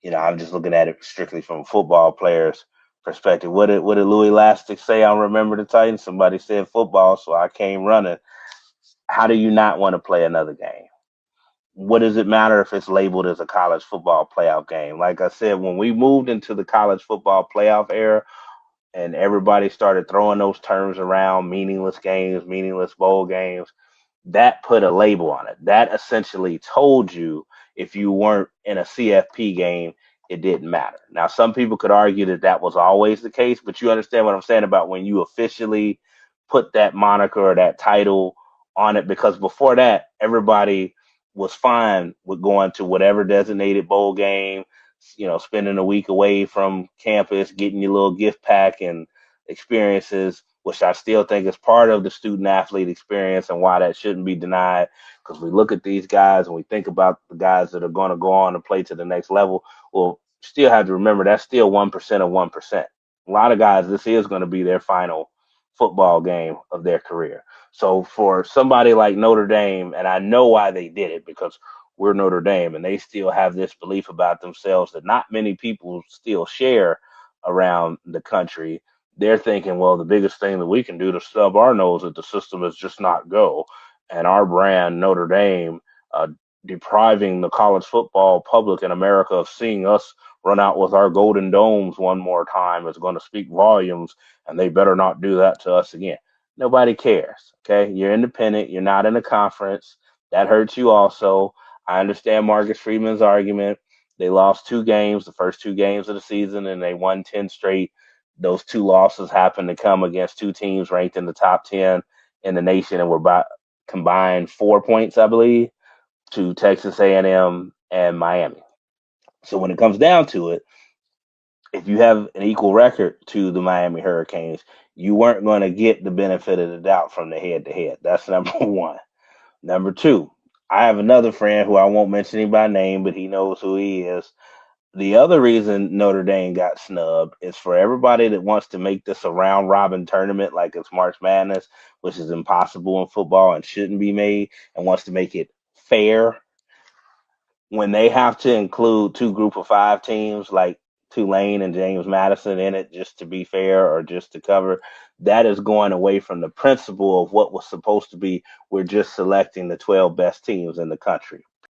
I'm just looking at it strictly from a football player's perspective. What did Louis Lastic say on Remember the Titans? Somebody said football, so I came running. How do you not want to play another game? What does it matter if it's labeled as a college football playoff game? Like I said, when we moved into the college football playoff era and everybody started throwing those terms around, meaningless games, meaningless bowl games, that put a label on it. That essentially told you if you weren't in a CFP game, it didn't matter. Now, some people could argue that that was always the case, but you understand what I'm saying about when you officially put that moniker or that title on it, because before that, everybody was fine with going to whatever designated bowl game, spending a week away from campus, getting your little gift pack and experiences, which I still think is part of the student athlete experience and why that shouldn't be denied. Because we look at these guys and we think about the guys that are going to go on to play to the next level. Well, still have to remember that's still 1% of 1%. A lot of guys, this is going to be their final football game of their career. So for somebody like Notre Dame, and I know why they did it, because we're Notre Dame and they still have this belief about themselves that not many people still share around the country. They're thinking, well, the biggest thing that we can do to stub our nose at the system is just not go. And our brand, Notre Dame, depriving the college football public in America of seeing us run out with our golden domes one more time is going to speak volumes, and they better not do that to us again. Nobody cares. Okay. You're independent. You're not in a conference. That hurts you also. I understand Marcus Freeman's argument. They lost 2 games, the first 2 games of the season, and they won 10 straight. Those 2 losses happened to come against 2 teams ranked in the top 10 in the nation and were by combined 4 points, I believe, to Texas A&M and Miami. So when it comes down to it, if you have an equal record to the Miami Hurricanes, you weren't going to get the benefit of the doubt from the head to head. That's number one. Number two, I have another friend who I won't mention him by name, but he knows who he is. The other reason Notre Dame got snubbed is for everybody that wants to make this a round robin tournament like it's March Madness, which is impossible in football and shouldn't be made, and wants to make it fair. When they have to include 2 group of 5 teams like Tulane and James Madison in it just to be fair or just to cover, that is going away from the principle of what was supposed to be we're just selecting the 12 best teams in the country.